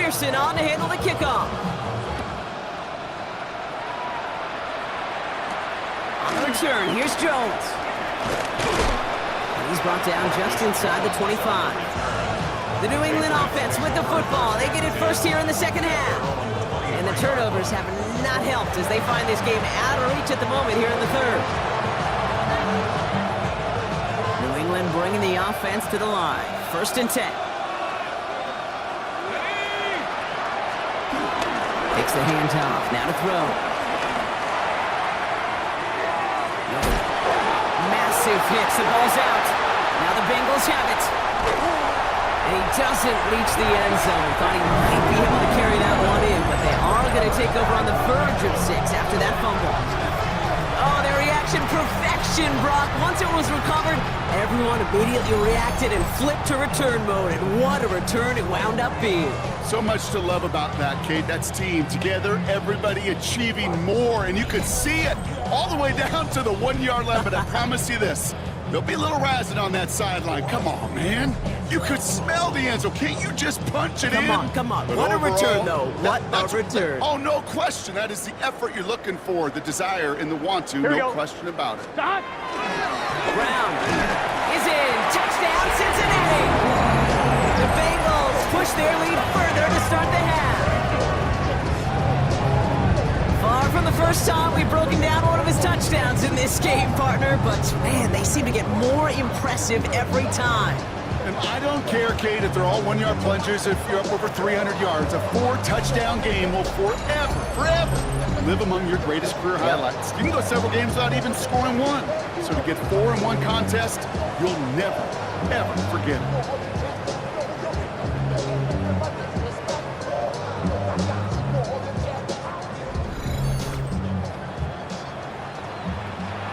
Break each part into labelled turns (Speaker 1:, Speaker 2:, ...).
Speaker 1: McPherson on to handle the kickoff. On the return, here's Jones. And he's brought down just inside the 25. The New England offense with the football. They get it first here in the second half. And the turnovers have not helped as they find this game out of reach at the moment here in the third. New England bringing the offense to the line. 1st and 10. Takes the handoff. Now to throw. Massive hits. The ball's out. Now the Bengals have it. And he doesn't reach the end zone. Thought he might be able to carry that one in, but they are going to take over on the verge of 6 after that fumble. Oh, their reaction, perfection, Brock. Once it was recovered, everyone immediately reacted and flipped to return mode, and what a return it wound up being.
Speaker 2: So much to love about that, Kate. That's team together, everybody achieving more, and you could see it all the way down to the 1-yard line, but I promise you this, there'll be a little razzing on that sideline. Come on, man. You could smell the end, so can't you just punch it in?
Speaker 1: Come on.
Speaker 2: But
Speaker 1: What
Speaker 2: overall,
Speaker 1: a return, though. What a return.
Speaker 2: Oh, no question. That is the effort you're looking for, the desire and the want to. No question about it.
Speaker 1: Brown is in. Touchdown, Cincinnati. The Bengals push their lead further to start the half. Far from the first time we've broken down one of his touchdowns in this game, partner, but man, they seem to get more impressive every time.
Speaker 2: And I don't care, Kate, if they're all 1-yard plungers, if you're up over 300 yards. A 4-touchdown game will forever live among your greatest career highlights. You can go several games without even scoring one. So to get 4 in one contest, you'll never, ever forget it.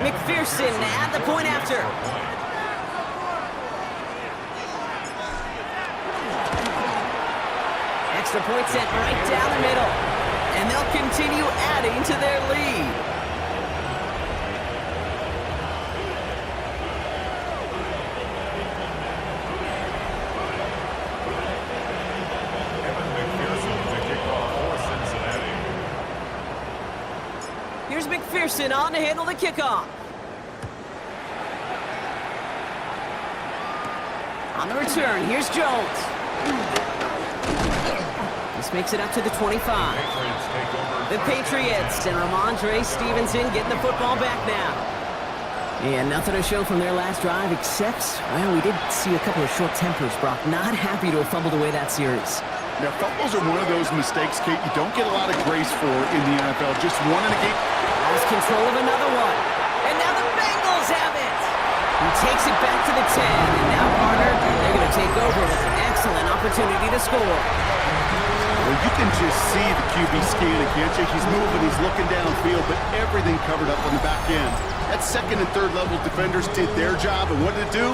Speaker 1: McPherson at the point after. Extra point set right down the middle. And they'll continue adding to their lead. Here's McPherson on to handle the kickoff. On the return, here's Jones. This makes it up to the 25. The Patriots and Ramondre Stevenson getting the football back now. Yeah, nothing to show from their last drive except, well, we did see a couple of short tempers, Brock. Not happy to have fumbled away that series.
Speaker 2: Now, fumbles are one of those mistakes, Kate, you don't get a lot of grace for in the NFL. Just one in a game.
Speaker 1: Has control of another one. And now the Bengals have it. He takes it back to the 10. And now, partner, they're going to take over with an excellent opportunity to score.
Speaker 2: Well, you can just see the QB scanning, can't you? He's moving, he's looking downfield, but everything covered up on the back end. That 2nd and 3rd level defenders did their job, and what did it do?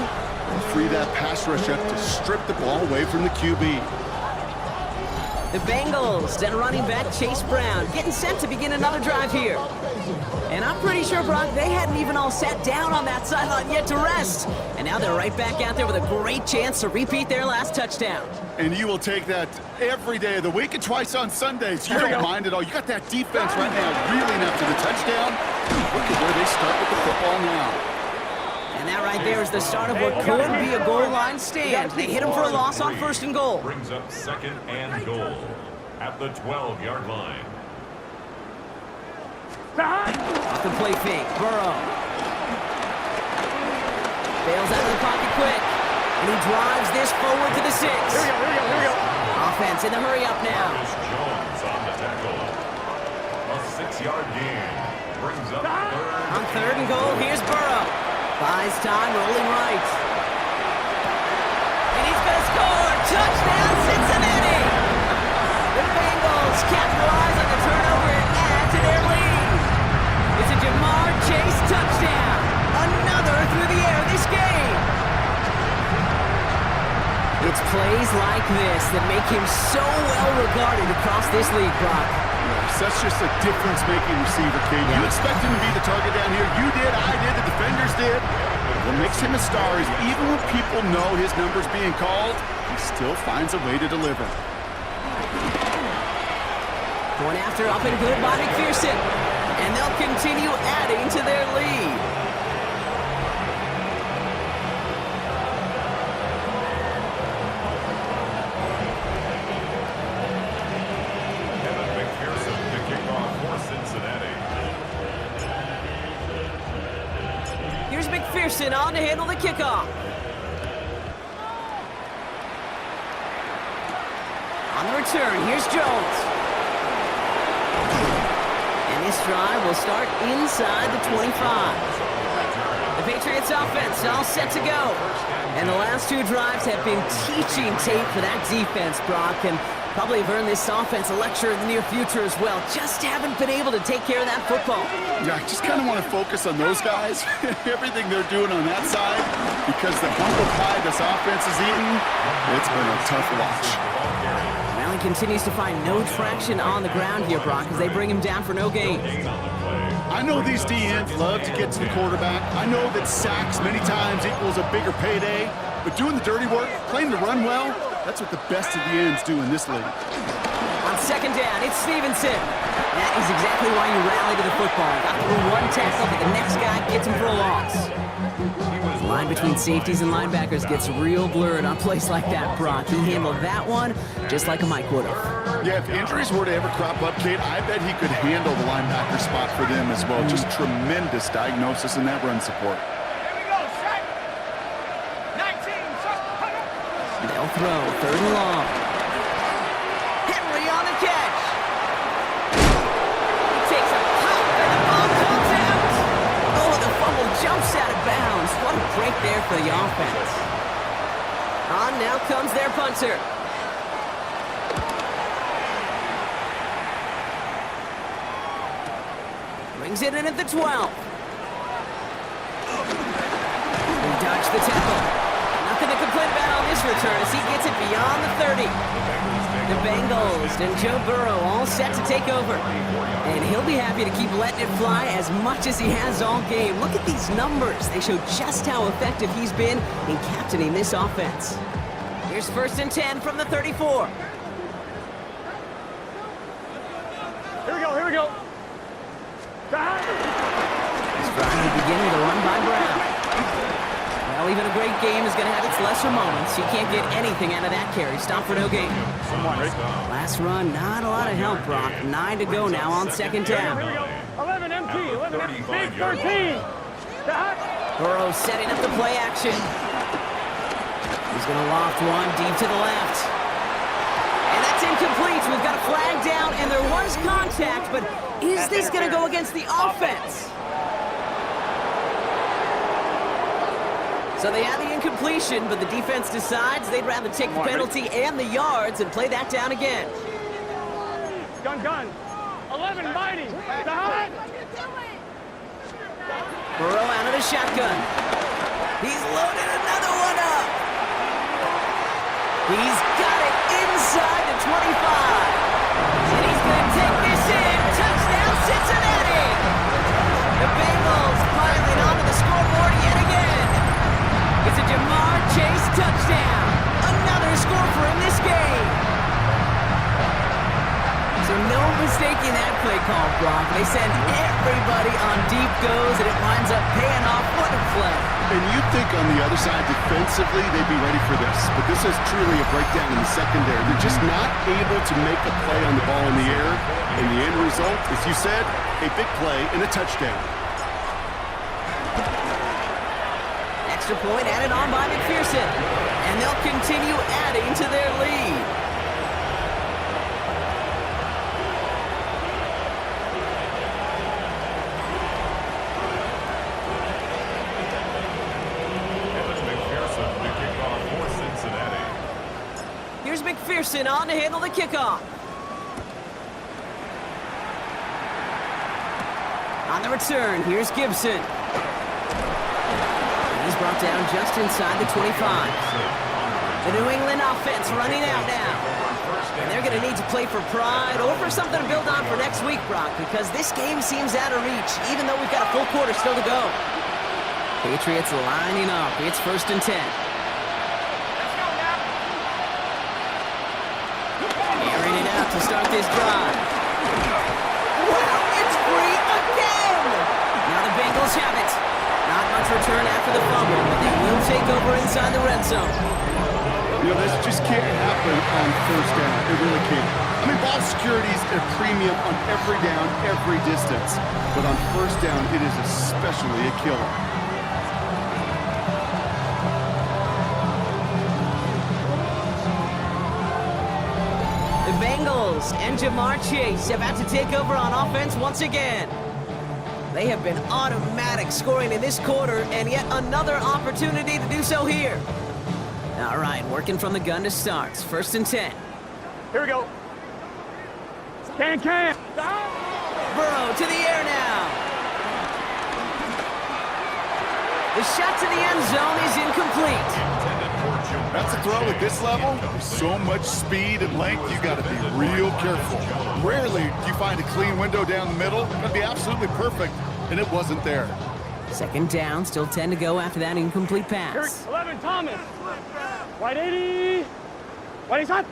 Speaker 2: Free that pass rush up to strip the ball away from the QB.
Speaker 1: The Bengals and running back Chase Brown getting set to begin another drive here. And I'm pretty sure, Brock, they hadn't even all sat down on that sideline yet to rest. And now they're right back out there with a great chance to repeat their last touchdown.
Speaker 2: And you will take that every day of the week and twice on Sundays. You don't mind at all. You got that defense right now reeling after the touchdown. Look at where they start with the football now.
Speaker 1: And that right there is the start of what could be a goal line stand. They hit him for a loss on 1st and goal.
Speaker 3: Brings up 2nd and goal at the 12-yard line.
Speaker 1: Off the play fake, Burrow. Bails out of the pocket quick. And he drives this forward to the 6.
Speaker 4: Here we go.
Speaker 1: Offense in the hurry up now.
Speaker 3: Jones on the tackle. A 6-yard gain. Brings up 3rd.
Speaker 1: On 3rd and goal, here's Burrow. Buys time, rolling right. And he's going to score. Touchdown, Cincinnati! The Bengals capitalize on the turnover and add to their lead. It's a Jamar Chase touchdown. Another through the air this game. It's plays like this that make him so well regarded across this league, Brock.
Speaker 2: Yes, that's just a difference-making receiver, Kate. You expect him to be the target down here. You did, I did, the defenders did. What makes him a star is even when people know his number's being called, he still finds a way to deliver.
Speaker 1: Going after up and good by McPherson. And they'll continue adding to their lead.
Speaker 3: McPherson to kick off for Cincinnati.
Speaker 1: Here's McPherson on to handle the kickoff. On the return, here's Jones. And this drive will start inside the 25. The Patriots offense all set to go. And the last two drives have been teaching tape for that defense, Brock, and probably have earned this offense a lecture in the near future as well. Just haven't been able to take care of that football.
Speaker 2: Yeah, I just kind of want to focus on those guys, everything they're doing on that side, because the humble pie this offense is eating, it's been a tough watch.
Speaker 1: Well, he continues to find no traction on the ground here, Brock, as they bring him down for no gain.
Speaker 2: I know these DNs love to get to the quarterback. I know that sacks many times equals a bigger payday, but doing the dirty work, playing the run well, that's what the best of the ends do in this league.
Speaker 1: On second down, it's Stevenson. That is exactly why you rally to the football. Got through one tackle, but the next guy gets him for a loss. The line between safeties and linebackers gets real blurred on plays like that, Brock. He handled that one just like a Mike would have.
Speaker 2: Yeah, if injuries were to ever crop up, Kate, I bet he could handle the linebacker spot for them as well. Just tremendous diagnosis in that run support.
Speaker 1: They'll throw, third and long. Henry on the catch. He takes a pop and the ball comes out. Oh, the fumble jumps out of bounds. What a break there for the offense. On now comes their punter. Brings it in at the 12. He dodged the tackle. Nothing to complain about on this return as he gets it beyond the 30. The Bengals and Joe Burrow all set to take over. And he'll be happy to keep letting it fly as much as he has all game. Look at these numbers. They show just how effective he's been in captaining this offense. Here's first and 10 from the 34.
Speaker 4: Here we go.
Speaker 1: He's trying to begin with a run by Brown. Well, even a great game is going to have its lesser moments. You can't get anything out of that carry. Stop for no gain. Last run, not a lot of help, Brock. 9 to go now on second down.
Speaker 4: 11 MT, 11 MT, big 13.
Speaker 1: Burrow setting up the play action. He's going to loft one deep to the left. And that's incomplete. We've got a flag down, and there was contact, but is this going to go against the offense? So they had the incompletion, but the defense decides they'd rather take the penalty and the yards and play that down again.
Speaker 4: Gun. 11 mighty.
Speaker 1: Burrow out of the shotgun. He's loaded another one up. He's got it inside the 25. And he's going to take this in. Touchdown, Cincinnati. The Bengals piling onto the scoreboard yet again. It's a Jamar Chase touchdown. Another score for him this game. So no mistaking that play call, Brock. They send everybody on deep goes, and it winds up paying off. What a play.
Speaker 2: And you'd think on the other side, defensively, they'd be ready for this. But this is truly a breakdown in the secondary. They're just not able to make a play on the ball in the air. And the end result, as you said, a big play and a touchdown.
Speaker 1: Extra point added on by McPherson. And they'll continue adding to their lead. Here's McPherson on to handle the kickoff. On the return, here's Gibson. He's brought down just inside the 25. The New England offense running out now. And they're going to need to play for pride or for something to build on for next week, Brock, because this game seems out of reach, even though we've got a full quarter still to go. Patriots lining up. It's first and 10. Airing it out to start this drive. free again. Now the Bengals have it. Not much return after the fumble, but they will take over inside the red zone.
Speaker 2: You know, this just can't happen on first down. It really can't. I mean, ball security is a premium on every down, every distance. But on first down, it is especially a killer.
Speaker 1: The Bengals and Jamar Chase about to take over on offense once again. They have been automatic scoring in this quarter, and yet another opportunity to do so here. All right, working from the gun to start. 1st and 10.
Speaker 4: Here we go. Can.
Speaker 1: Burrow to the air now. The shot to the end zone is incomplete.
Speaker 2: That's a throw at this level. With so much speed and length, you got to be real careful. Rarely do you find a clean window down the middle. That'd be absolutely perfect, and it wasn't there.
Speaker 1: 2nd down, still 10 to go after that incomplete
Speaker 4: Here,
Speaker 1: pass.
Speaker 4: 11, Thomas. White 80. White shot.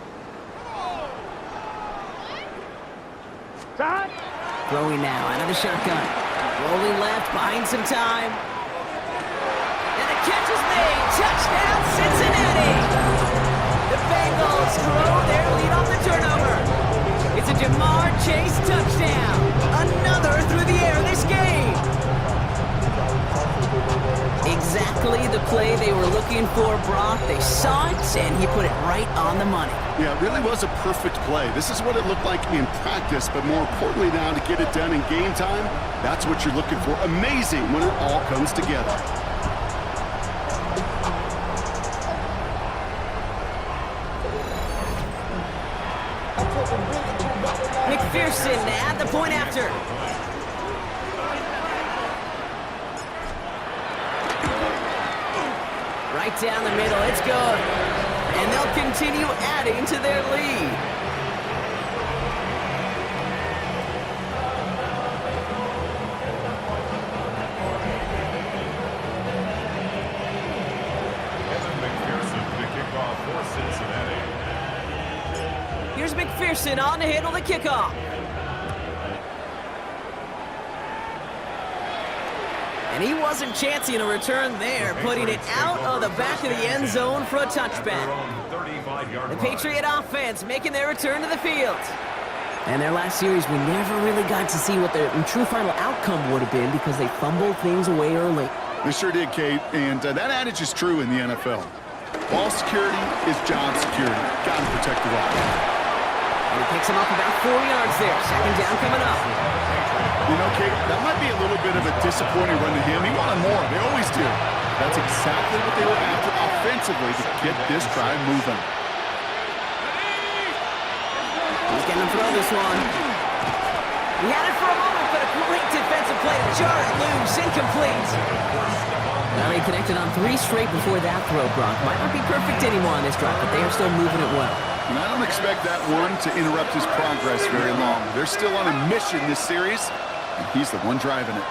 Speaker 4: Shot.
Speaker 1: Throwing now out of the shotgun. Rolling left, buying some time. And the catch is made. Touchdown, Cincinnati. The Bengals grow their lead off the turnover. It's a Jamar Chase touchdown. Another through the air this game. Exactly the play they were looking for, Brock. They saw it, and he put it right on the money.
Speaker 2: Yeah, it really was a perfect play. This is what it looked like in practice, but more importantly now to get it done in game time, that's what you're looking for. Amazing when it all comes together.
Speaker 1: McPherson at the point after. Right down the middle, it's good. And they'll continue adding to their lead.
Speaker 3: McPherson to kick off for Cincinnati.
Speaker 1: Here's McPherson on to handle the kickoff. And he wasn't chancing a return there, putting it out of the back of the end zone for a touchback. The Patriot offense making their return to the field. And their last series, we never really got to see what the true final outcome would have been because they fumbled things away early.
Speaker 2: They sure did, Kate, and that adage is true in the NFL. Ball security is job security. Got to protect the rock.
Speaker 1: And he picks him up about 4 yards there. 2nd down coming up.
Speaker 2: You know, Kate, that might be a little bit of a disappointing run to him. He wanted more. They always do. That's exactly what they were after offensively to get this drive moving.
Speaker 1: He's going to throw this one. He had it for a moment, but a great defensive play to jar it loose. Incomplete. Now they connected on 3 straight before that throw, Brock. Might not be perfect anymore on this drive, but they are still moving it well.
Speaker 2: And I don't expect that one to interrupt his progress very long. They're still on a mission this series, and he's the one driving it.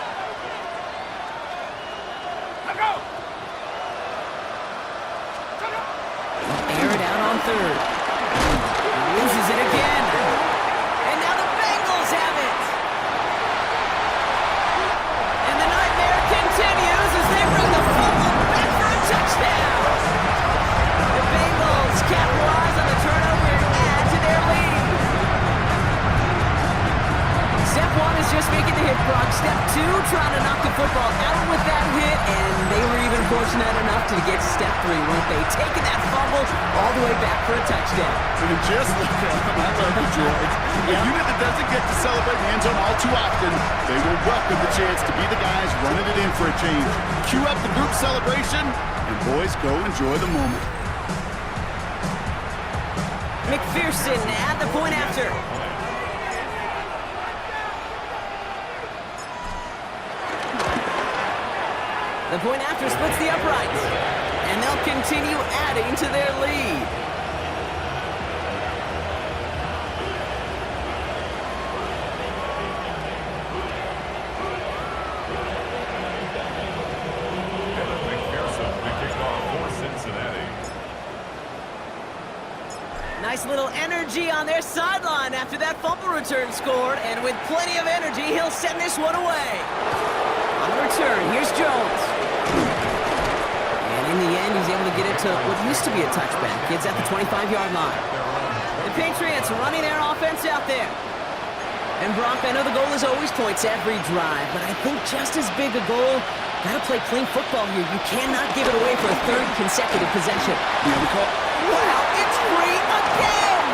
Speaker 1: Air it out on 3rd. He loses it again. And now the Bengals have it. And the nightmare continues as they bring the fumble back for a touchdown. The Bengals capitalize on the turnover and add to their lead. Step 1 is just making the hit, Brock. Step 2, trying to knock the football out with that hit, and they were even fortunate enough to get to step 3, weren't they? Taking that fumble all the way back for a touchdown.
Speaker 2: And just like that, I love the George. A unit that doesn't get to celebrate in the end zone all too often, they will welcome the chance to be the guys running it in for a change. Cue up the group celebration, and boys, go enjoy the moment.
Speaker 1: McPherson at the point after. The point after splits the uprights, and they'll continue adding to their lead. Nice little energy on their sideline after that fumble return scored, and with plenty of energy, he'll send this one away. On the return, here's Jones. And in the end, he's able to get it to what used to be a touchback. It's at the 25-yard line. The Patriots running their offense out there. And Brock, I know the goal is always points every drive, but I think just as big a goal, gotta play clean football here. You cannot give it away for a third consecutive possession. Wow, it's free again!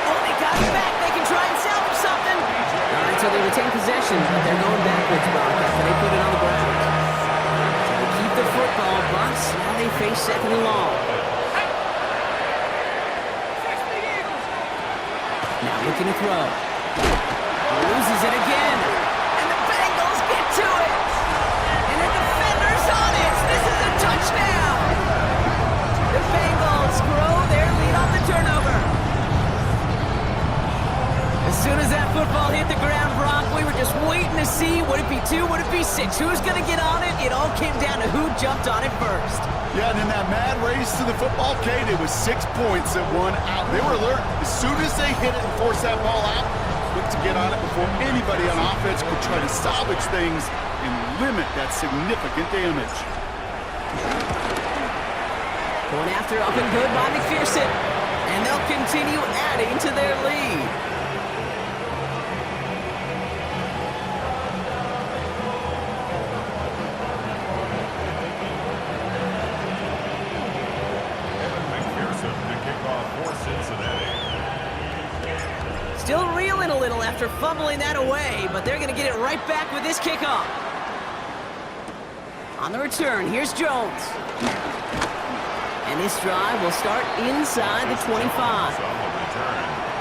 Speaker 1: Oh, they got it back. They can try and salvage something. All right, so they retain possession, but they're going backwards, Brock, after they put it on the ground. So they keep the football, but now they face second and long. Now looking to throw. Loses it again. And the Bengals get to it. And the defender's on it. This is a touchdown. The Bengals grow their lead on the turnover. As soon as that football hit the ground, Brock, we were just waiting to see, would it be 2, would it be 6? Who's going to get on it? It all came down to who jumped on it first.
Speaker 2: Yeah, and in that mad race to the football, Kate, it was 6 points that won out. They were alert. As soon as they hit it and forced that ball out, quick to get on it before anybody on offense could try to salvage things and limit that significant damage.
Speaker 1: Going after up and good by McPherson. And they'll continue adding to their lead. Still reeling a little after fumbling that away, but they're going to get it right back with this kickoff. On the return, here's Jones. And this drive will start inside the 25.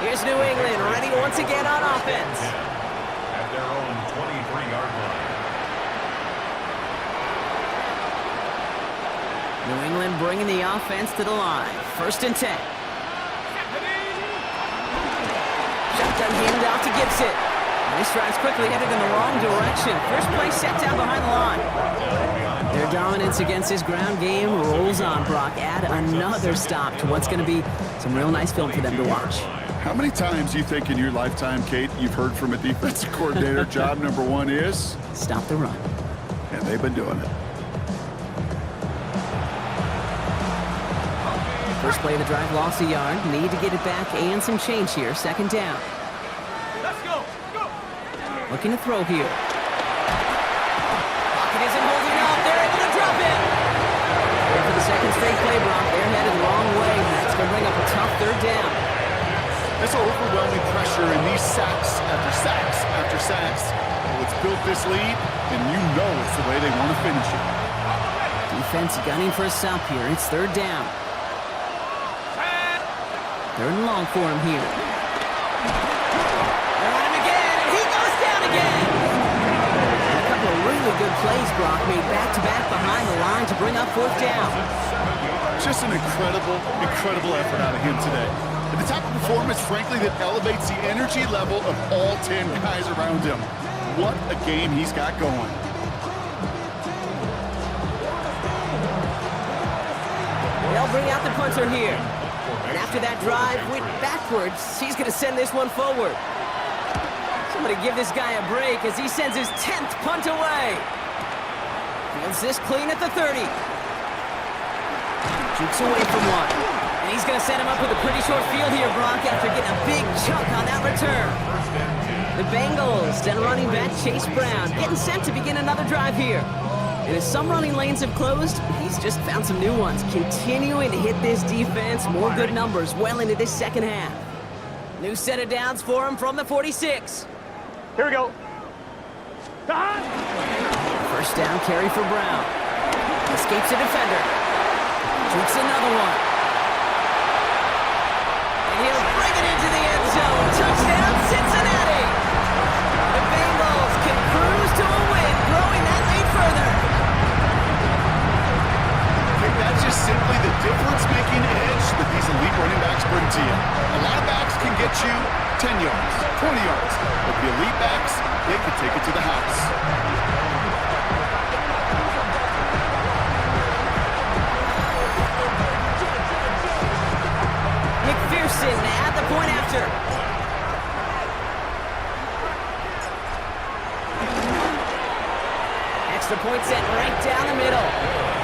Speaker 1: Here's New England, ready once again on offense.
Speaker 3: At their own 23-yard line.
Speaker 1: New England bringing the offense to the line. 1st and 10. Shotgun hand out to Gibson. And this drive's quickly headed in the wrong direction. First play set down behind the line. Their dominance against this ground game rolls on, Brock. Add another stop to what's going to be some real nice film for them to watch.
Speaker 2: How many times do you think in your lifetime, Kate, you've heard from a defensive coordinator, job number 1 is?
Speaker 1: Stop the run.
Speaker 2: And they've been doing it.
Speaker 1: First play of the drive, lost a yard. Need to get it back and some change here. 2nd down.
Speaker 4: Let's go. Go.
Speaker 1: Looking to throw here. Pocket isn't holding up. They're able to drop it. And for the 2nd straight play, Brock, they're headed the wrong way. That's going to bring up a tough 3rd down.
Speaker 2: This overwhelming pressure and these sacks after sacks after sacks. Well, it's built this lead, and you know it's the way they want to finish it.
Speaker 1: Defense gunning for a stop here. It's 3rd down. 3rd and long for him here. They're on him again, and he goes down again. And a couple of really good plays, Brock, made back-to-back behind the line to bring up 4th down.
Speaker 2: Just an incredible effort out of him today. And the type of performance, frankly, that elevates the energy level of all 10 guys around him. What a game he's got going.
Speaker 1: They'll bring out the punter here. And after that drive went backwards, he's going to send this one forward. Somebody give this guy a break as he sends his 10th punt away. Fields this clean at the 30. Jukes away from one. And he's going to set him up with a pretty short field here, Brock, after getting a big chunk on that return. The Bengals, then running back Chase Brown, getting set to begin another drive here. And as some running lanes have closed, he's just found some new ones, continuing to hit this defense. More good numbers well into this 2nd half. New set of downs for him from the 46.
Speaker 4: Here we go.
Speaker 1: 1st down carry for Brown. Escapes a defender. Jukes another one. And he'll bring it into the end zone. Touchdown, Cincinnati. The Bengals can cruise to a win, growing that lead further.
Speaker 2: That's just simply the difference-making edge that these elite running backs bring to you. A lot of backs can get you 10 yards, 20 yards, but the elite backs, they can take it to the house.
Speaker 1: McPherson after. Extra point set right down the middle.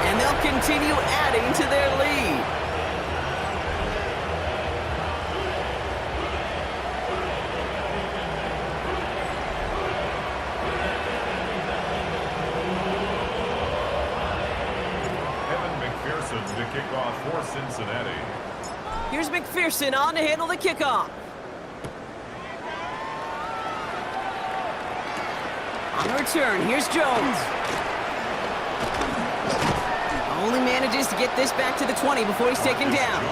Speaker 1: And they'll continue adding to their lead.
Speaker 3: To kick off for Cincinnati.
Speaker 1: Here's McPherson on to handle the kickoff. On the return, here's Jones. Only manages to get this back to the 20 before he's taken down.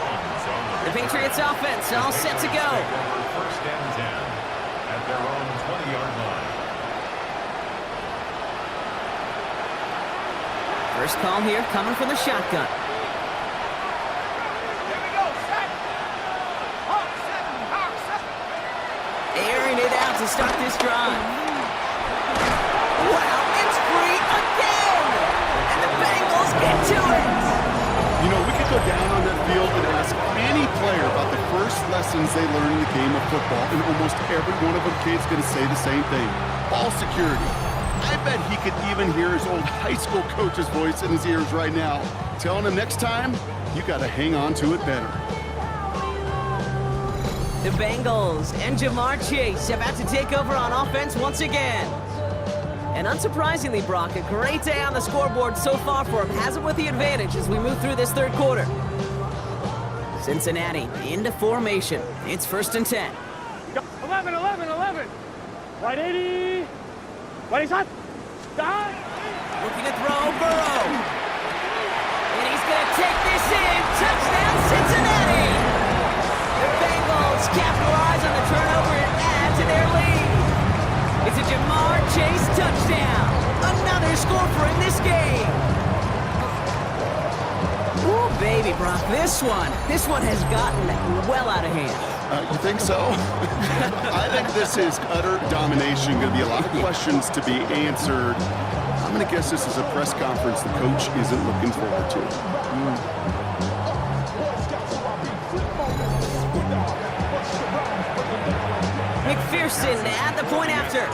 Speaker 1: The Patriots offense all set to go.
Speaker 3: First and 10 at their own 20-yard line.
Speaker 1: First call here coming from the shotgun. Airing it out to start this drive. Wow, it's free again! And the Bengals get to it!
Speaker 2: You know, we could go down on that field and ask any player about the first lessons they learned in the game of football, and almost every one of them kids going to say the same thing. Ball security. I bet he could even hear his old high school coach's voice in his ears right now, telling him next time, you got to hang on to it better.
Speaker 1: The Bengals and Jamar Chase about to take over on offense once again. And unsurprisingly, Brock, a great day on the scoreboard so far for him. Has him with the advantage as we move through this third quarter. Cincinnati into formation. It's 1st and 10.
Speaker 4: 11, 11, 11. Right 80. Right hot.
Speaker 1: Looking to throw, Burrow. And he's going to take this in. Touchdown, Cincinnati! The Bengals capitalize on the turnover and add to their lead. It's a Jamar Chase touchdown. Another score for him this game. Ooh, baby, Brock, this one has gotten well out of hand.
Speaker 2: You think so? I think this is utter domination. Going to be a lot of questions to be answered. I'm going to guess this is a press conference the coach isn't looking forward to.
Speaker 1: McPherson at the point after.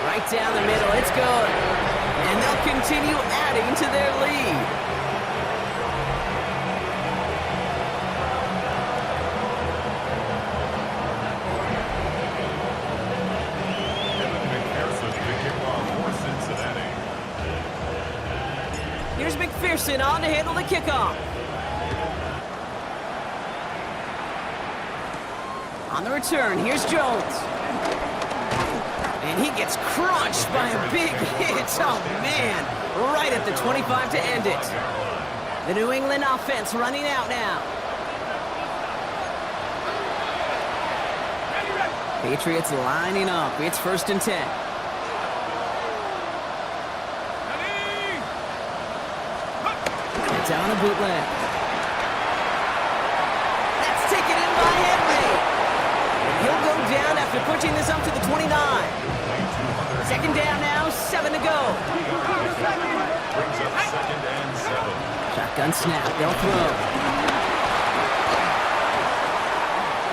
Speaker 1: Right down the middle, it's good. And they'll continue adding to their lead. Here's McPherson on to handle the kickoff. On the return, here's Jones. And he gets crunched by a big hit. Oh, man. Right at the 25 to end it. The New England offense running out now. Patriots lining up. It's 1st and 10. It's on a bootleg. That's taken in by Henry. And he'll go down after pushing this up to the 29. 2nd down now, 7 to go.
Speaker 3: Brings up 2nd and 7.
Speaker 1: Shotgun snap, they'll throw.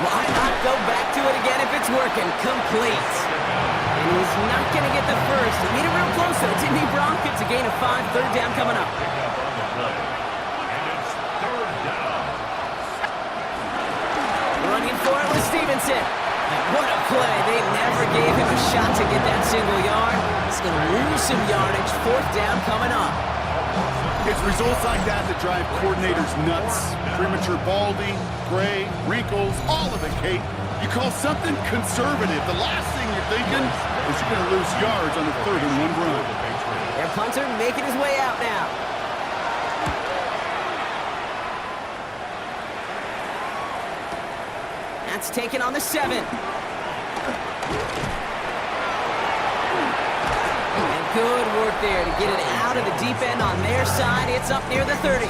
Speaker 1: Why not go back to it again if it's working? Complete. And he's not going to get the first. He made it real close though, didn't he, Brock? It's a gain of 5, 3rd down coming up. Running for it with Stevenson. What a play. They never gave him a shot to get that single yard. He's going to lose some yardage. 4th down coming up.
Speaker 2: It's results like that that drive coordinators nuts. Premature balding, gray, wrinkles, all of it, Kate. You call something conservative. The last thing you're thinking is you're going to lose yards on the 3rd and 1 run.
Speaker 1: Their punter making his way out now. That's taken on the 7. And good work there to get it out of the deep end on their side. It's up near the 30.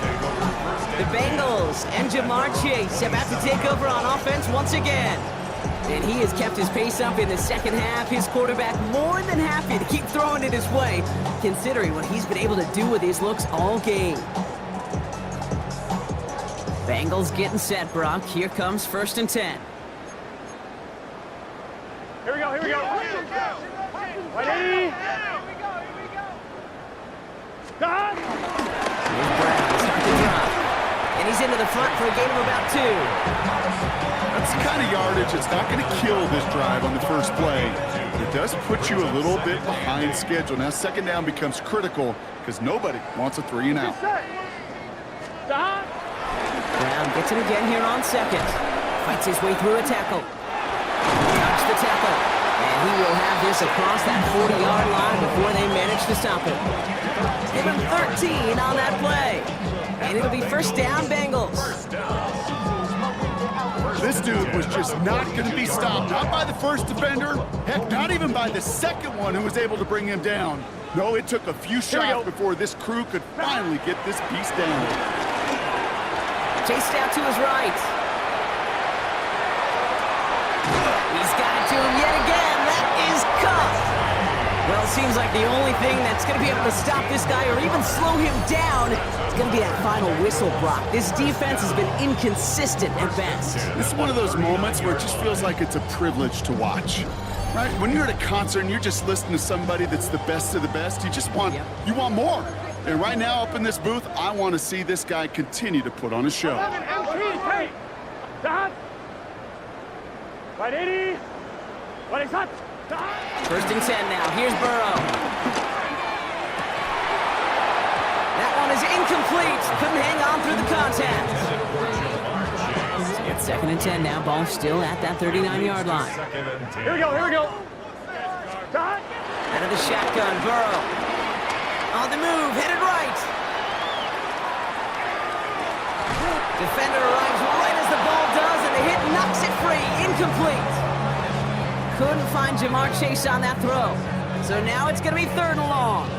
Speaker 1: The Bengals and Jamar Chase about to take over on offense once again. And he has kept his pace up in the 2nd half. His quarterback more than happy to keep throwing it his way, considering what he's been able to do with his looks all game. Bengals getting set, Brock. Here comes 1st and 10.
Speaker 4: Here we go, here we go. Wide 80. Done.
Speaker 1: Here's Brown, start the drop. And he's into the front for a gain of about 2.
Speaker 2: That's the kind of yardage it's not going to kill this drive on the first play. But it does put you a little bit behind schedule. Now 2nd down becomes critical because nobody wants a 3 and out.
Speaker 4: Done.
Speaker 1: Brown gets it again here on 2nd. Fights his way through a tackle. Touch the tackle. And he will have this across that 40-yard line before they manage to stop him. Give him 13 on that play. And it'll be 1st down, Bengals.
Speaker 2: This dude was just not going to be stopped. Not by the first defender. Heck, not even by the second one who was able to bring him down. No, it took a few shots before this crew could finally get this beast down.
Speaker 1: Chased out to his right. He's got it to him yet again. That is cuffed. Well, it seems like the only thing that's going to be able to stop this guy or even slow him down is going to be that final whistle, Brock. This defense has been inconsistent at best.
Speaker 2: This is one of those moments where it just feels like it's a privilege to watch. Right? When you're at a concert and you're just listening to somebody that's the best of the best, you just want, you want more. And right now up in this booth, I want to see this guy continue to put on a show.
Speaker 4: Wide 80. Wide hot.
Speaker 1: 1st and 10 now. Here's Burrow. That one is incomplete. Couldn't hang on through the contact. It's 2nd and 10 now. Ball still at that 39-yard line.
Speaker 4: Here we go, here we go.
Speaker 1: Out of the shotgun, Burrow. On the move, headed right. Defender arrives right as the ball does, and the hit knocks it free. Incomplete. Couldn't find Jamar Chase on that throw. So now it's going to be 3rd and long.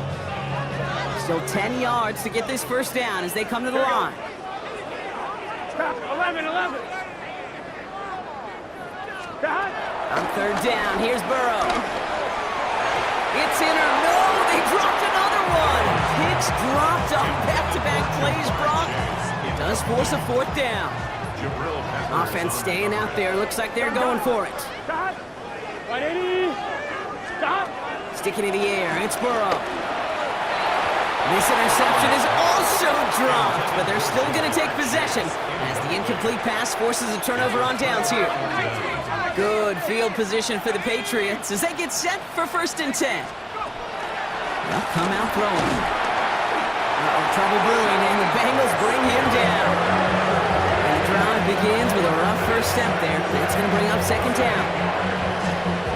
Speaker 1: Still 10 yards to get this 1st down as they come to the line.
Speaker 4: 11.
Speaker 1: On 3rd down, here's Burrow. It's in or no, they dropped another one. Picks dropped on back-to-back plays, Brock. It does force a 4th down. Offense staying out there. Looks like they're going for it.
Speaker 4: Wide 80. Stop.
Speaker 1: Sticking in the air, it's Burrow. This interception is also dropped, but they're still going to take possession as the incomplete pass forces a turnover on downs here. Good field position for the Patriots as they get set for 1st and 10. They'll come out throwing. Trouble brewing, and the Bengals bring him down. And the drive begins with a rough first step there. That's going to bring up 2nd down.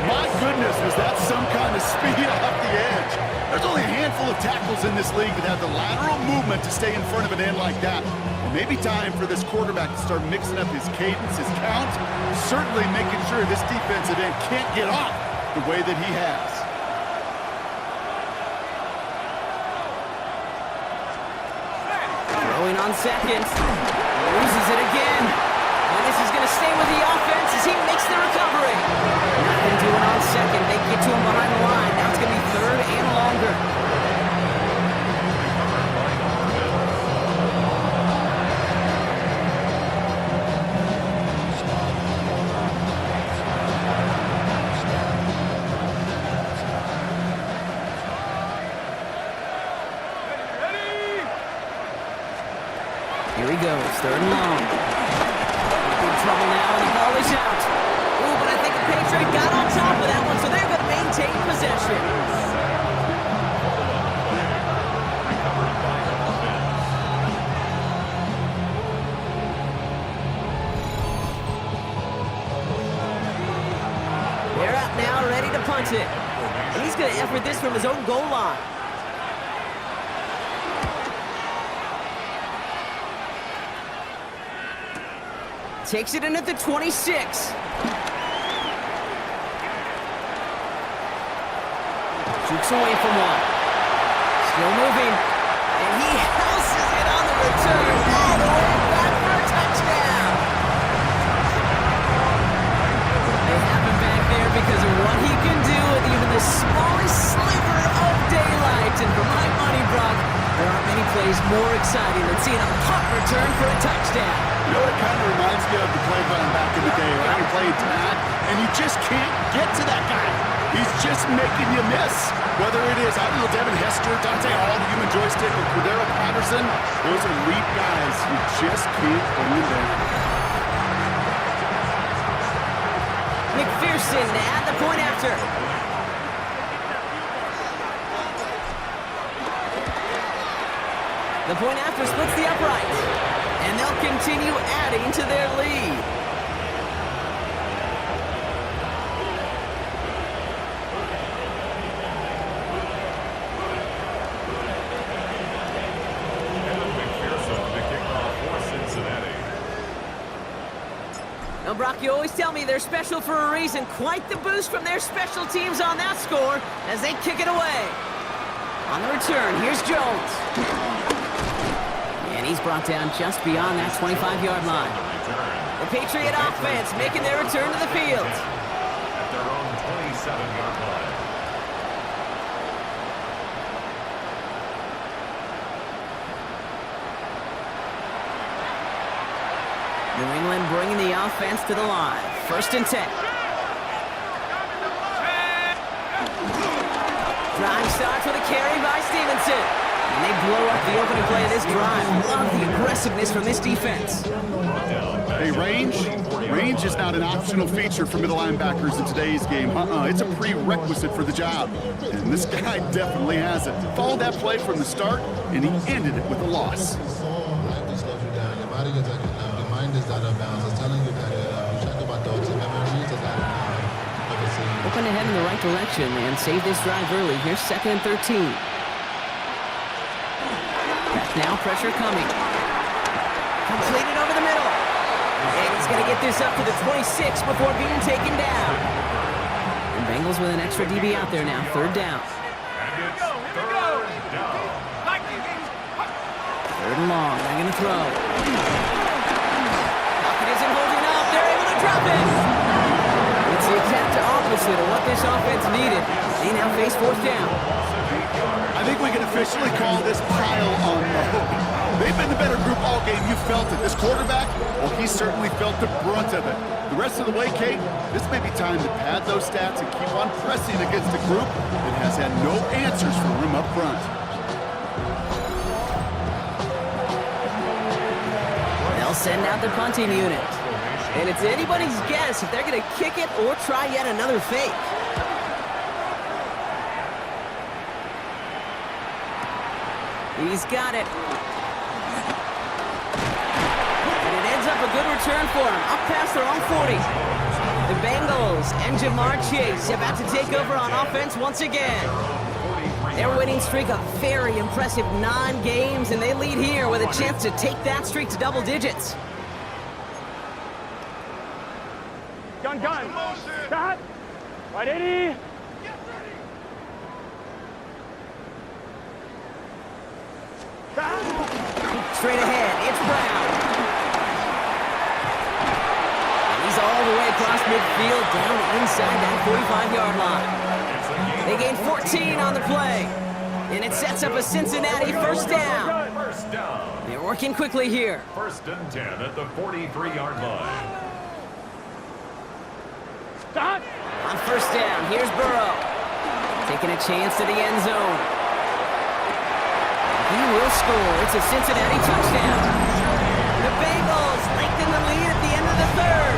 Speaker 2: My goodness, was that some kind of speed off the edge. There's only a handful of tackles in this league that have the lateral movement to stay in front of an end like that. It may be time for this quarterback to start mixing up his cadence, his count, certainly making sure this defensive end can't get off the way that he has.
Speaker 1: Throwing on 2nd. Loses it again. And this is going to stay with the offense as he makes the recovery. Nothing doing on 2nd. They get to him behind the line. Now it's going to be 3rd and longer. Here he goes, 3rd and long. Big trouble now, and the ball is out. Ooh, but I think the Patriots got on top of that one, so they're going to maintain possession. They're out now, ready to punt it. And he's going to effort this from his own goal line. Takes it in at the 26. Jukes away from one. Still moving. And he houses it on the return all the way back for a touchdown. They have him back there because of what he can do with even the smallest sliver of daylight. And for my money, Brock, there aren't many plays more exciting than seeing a punt return for a touchdown.
Speaker 2: You know, it kind of reminds me of the play run back in the day, right? You play tag, and you just can't get to that guy. He's just making you miss. Whether it is, I don't know, Devin Hester, Dante Hall, the human joystick, or Cordero Patterson, those elite guys, you just can't bring them down.
Speaker 1: McPherson at the point after. The point after splits the upright, and they'll continue adding to their lead. Now, Brock, you always tell me they're special for a reason. Quite the boost from their special teams on that score as they kick it away. On the return, here's Jones. And he's brought down just beyond that 25-yard line. The Patriot offense making their return to the field.
Speaker 3: At their own 27-yard line.
Speaker 1: New England bringing the offense to the line. 1st and 10. Drive starts with a carry by Stevenson. And they blow up the opening play of this drive. Love the aggressiveness from this defense.
Speaker 2: Hey, range is not an optional feature for middle linebackers in today's game. It's a prerequisite for the job. And this guy definitely has it. Followed that play from the start, and he ended it with a loss.
Speaker 1: Hoping to head in the right direction and save this drive early. Here's 2nd and 13. Now pressure coming. Completed over the middle. And he's going to get this up to the 26 before being taken down. And Bengals with an extra DB out there now. 3rd down.
Speaker 3: And it's 3rd down.
Speaker 1: 3rd and long. They're going to throw. Pocket isn't holding up. They're able to drop it. It's the exact opposite of what this offense needed. They now face 4th down.
Speaker 2: I think we can officially call this pile on the hook. They've been the better group all game. You felt it. This quarterback, well, he certainly felt the brunt of it. The rest of the way, Kate, this may be time to pad those stats and keep on pressing against a group that has had no answers for him up front.
Speaker 1: They'll send out the punting unit. And it's anybody's guess if they're going to kick it or try yet another fake. He's got it. And it ends up a good return for him. Up past their own 40. The Bengals and Jamar Chase about to take over on offense once again. Their winning streak a very impressive 9 games, and they lead here with a chance to take that streak to double digits.
Speaker 4: Gun. Stop. Right 80.
Speaker 1: Straight ahead, it's Brown. And he's all the way across midfield, down inside that 45-yard line. They gain 14 on the play. And it sets up a Cincinnati 1st down.
Speaker 3: 1st down.
Speaker 1: They're working quickly here.
Speaker 3: 1st and 10 at the 43-yard line.
Speaker 4: Stop.
Speaker 1: On 1st down, here's Burrow. Taking a chance to the end zone. He will score. It's a Cincinnati touchdown. The Bengals lengthen the lead at the end of the 3rd.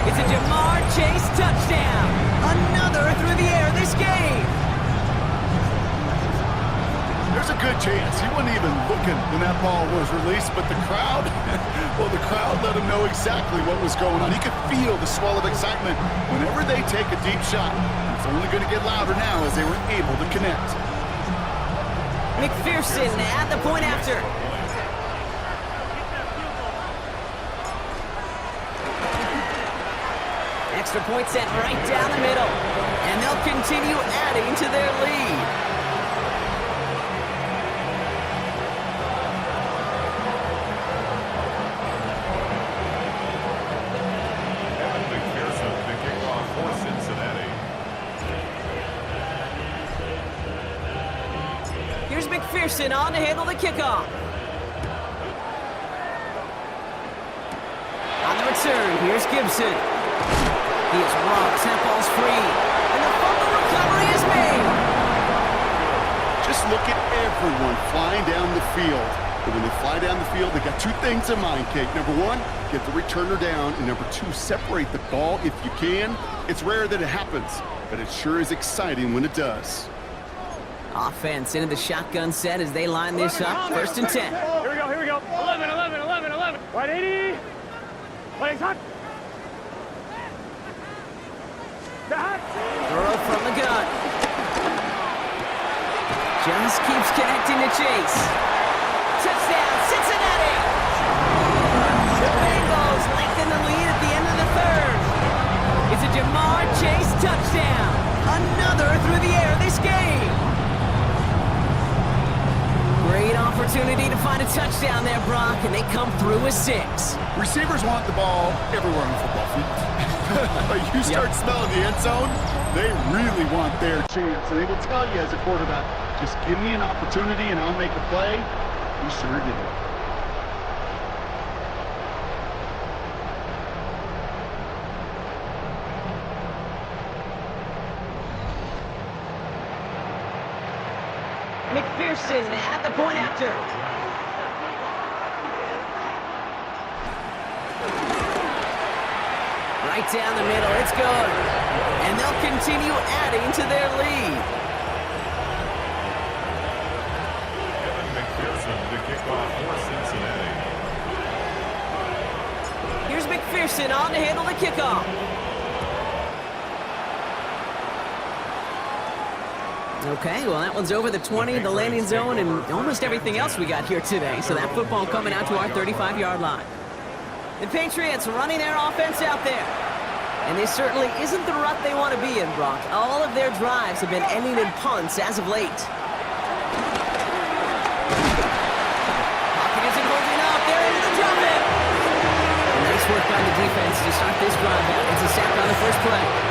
Speaker 1: It's a Jamar Chase touchdown. Another through the air this game.
Speaker 2: There's a good chance he wasn't even looking when that ball was released, but the crowd, well, the crowd let him know exactly what was going on. He could feel the swell of excitement whenever they take a deep shot. It's only going to get louder now as they were able to connect.
Speaker 1: McPherson at the point after. Extra point set right down the middle. And they'll continue adding to their lead. McPherson on to handle the kickoff. return. Here's Gibson. He is rocked. That ball's free. And the fumble recovery is made.
Speaker 2: Just look at everyone flying down the field. But when they fly down the field, they got two things in mind, Kate. Number one, get the returner down. And number two, separate the ball if you can. It's rare that it happens, but it sure is exciting when it does.
Speaker 1: Offense into the shotgun set as they line this up. 1st and 10.
Speaker 4: Here we go, here we go. 11, 11, 11, 11. Wide 80. Legs hot.
Speaker 1: Throw from the gun. Just keeps connecting to Chase. Touchdown, Cincinnati! The Bengals lengthen the lead at the end of the 3rd. It's a Jamar Chase touchdown. Another through the air this game. Great opportunity to find a touchdown there, Brock, and they come through with 6.
Speaker 2: Receivers want the ball everywhere on the football field. But you start smelling the end zone, they really want their chance. And they will tell you as a quarterback, just give me an opportunity and I'll make a play. You sure did.
Speaker 1: McPherson at the point after. Right down the middle, it's good. And they'll continue adding to their lead.
Speaker 3: Kevin McPherson to kick off for Cincinnati.
Speaker 1: Here's McPherson on to handle the kickoff. Okay, well, that one's over the 20, the landing zone, and almost everything else we got here today. So that football coming out to our 35-yard line. The Patriots running their offense out there. And this certainly isn't the rut they want to be in, Brock. All of their drives have been ending in punts as of late. Pocket isn't holding up. They're into the drop it. Nice work by the defense to start this drive out. It's a sack on the first play.